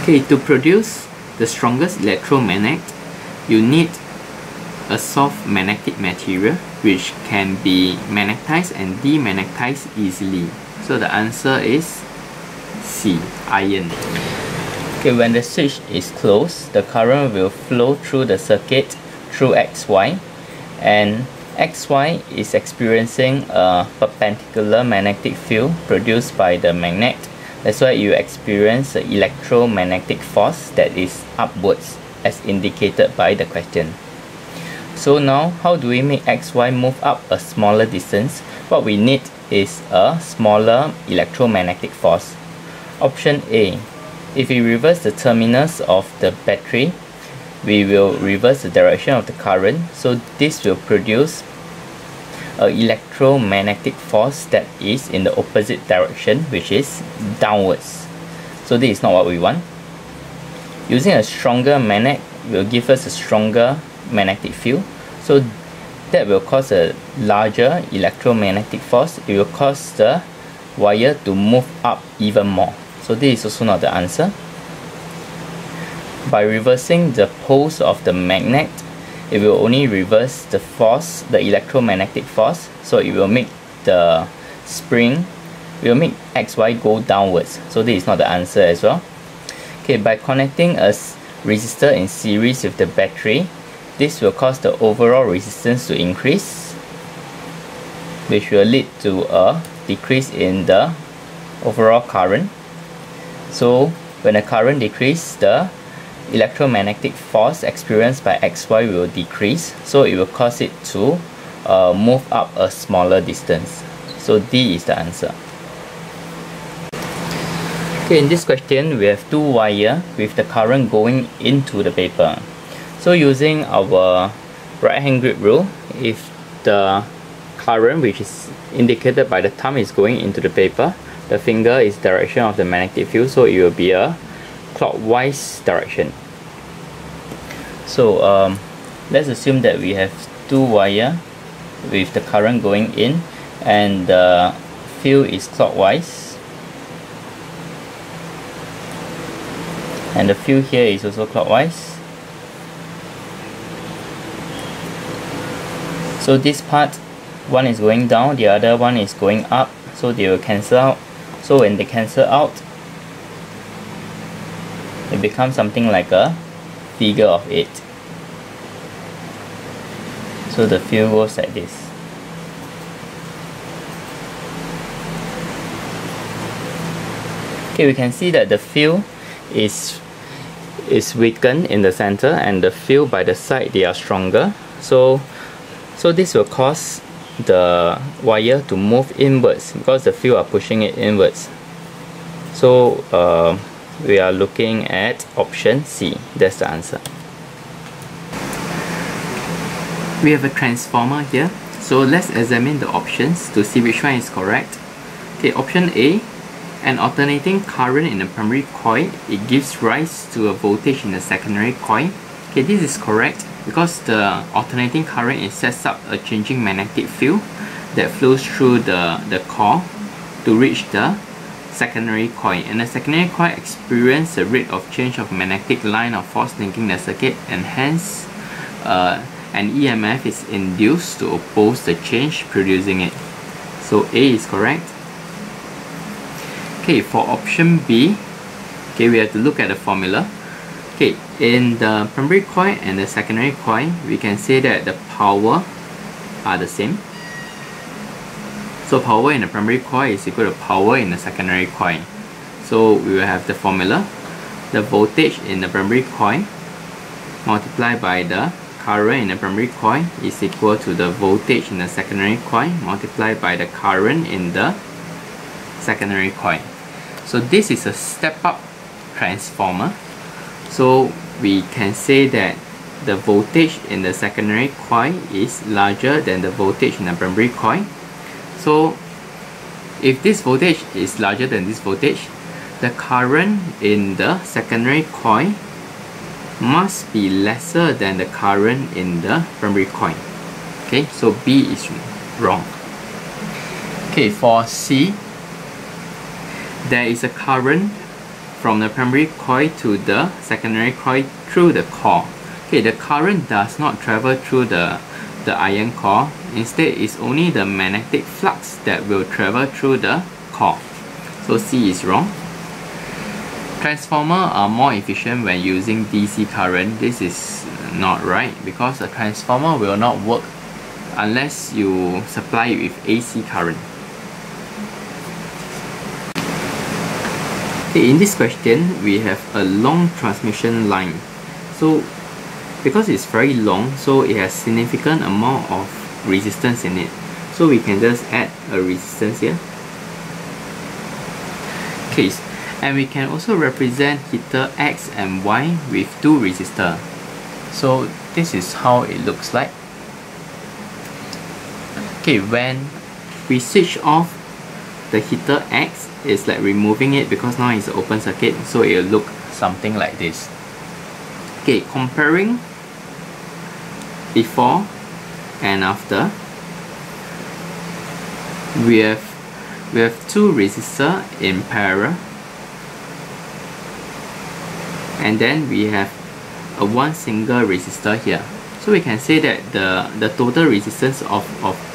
Okay, to produce the strongest electromagnet, you need a soft magnetic material which can be magnetized and demagnetized easily. So the answer is C, iron. Okay, when the switch is closed, the current will flow through the circuit through XY, and XY is experiencing a perpendicular magnetic field produced by the magnet. That's why you experience the electromagnetic force that is upwards, as indicated by the question. So now, how do we make XY move up a smaller distance? What we need is a smaller electromagnetic force. Option A. If we reverse the terminus of the battery, we will reverse the direction of the current. So this will produce an electromagnetic force that is in the opposite direction, which is downwards. So this is not what we want. Using a stronger magnet will give us a stronger magnetic field. So that will cause a larger electromagnetic force. It will cause the wire to move up even more. So this is also not the answer. By reversing the poles of the magnet, it will only reverse the force, the electromagnetic force. So it will make the spring, will make XY go downwards. So this is not the answer as well. Okay, by connecting a resistor in series with the battery, this will cause the overall resistance to increase, which will lead to a decrease in the overall current. So when the current decreases, the electromagnetic force experienced by XY will decrease, so it will cause it to move up a smaller distance. So D is the answer. Okay, in this question we have two wires with the current going into the paper. So using our right hand grip rule, if the current, which is indicated by the thumb, is going into the paper, the finger is direction of the magnetic field, so it will be a clockwise direction. So let's assume that we have two wires with the current going in and the field is clockwise, and the field here is also clockwise. So this part, one is going down, the other one is going up, so they will cancel out. So when they cancel out, it becomes something like a figure of 8. So the field goes like this. Okay, we can see that the field is weakened in the center, and the field by the side, they are stronger. So this will cause the wire to move inwards because the field are pushing it inwards. So we are looking at option C. That's the answer. We have a transformer here, so let's examine the options to see which one is correct. Okay, option A, an alternating current in the primary coil, it gives rise to a voltage in the secondary coil. Okay, this is correct because the alternating current, it sets up a changing magnetic field that flows through the core to reach the secondary coil, and the secondary coil experiences a rate of change of magnetic line of force linking the circuit, and hence an EMF is induced to oppose the change, producing it. So A is correct. Okay, for option B, okay, we have to look at the formula. Okay, in the primary coil and the secondary coil, we can say that the power are the same. So power in the primary coil is equal to power in the secondary coil. So we will have the formula. The voltage in the primary coil multiplied by the current in the primary coil is equal to the voltage in the secondary coil multiplied by the current in the secondary coil. So this is a step-up transformer. So we can say that the voltage in the secondary coil is larger than the voltage in the primary coil. So if this voltage is larger than this voltage, the current in the secondary coil must be lesser than the current in the primary coil. Okay, so B is wrong. Okay, for C, there is a current from the primary coil to the secondary coil through the core. Okay, the current does not travel through the iron core. Instead, it's only the magnetic flux that will travel through the core. So C is wrong. Transformers are more efficient when using DC current. This is not right, because a transformer will not work unless you supply it with AC current. Okay, in this question, we have a long transmission line. So because it's very long, so it has significant amount of resistance in it. So we can just add a resistance here. Okay, and we can also represent heater X and Y with two resistors. So this is how it looks like. Okay, when we switch off the heater X, it's like removing it because now it's an open circuit, so it will look something like this. Okay, comparing before and after, we have two resistors in parallel, and then we have a one single resistor here. So we can say that the total resistance of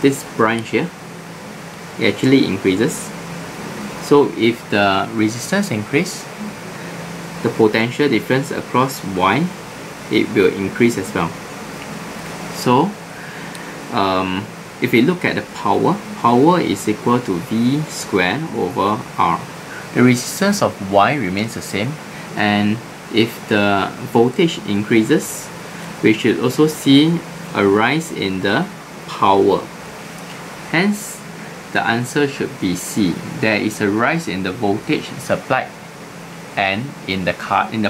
this branch here, it actually increases. So if the resistance increase, the potential difference across Y, it will increase as well. So if we look at the power is equal to V squared over R. The resistance of Y remains the same, and if the voltage increases, we should also see a rise in the power. Hence, the answer should be C. There is a rise in the voltage supplied and in the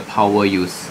power used.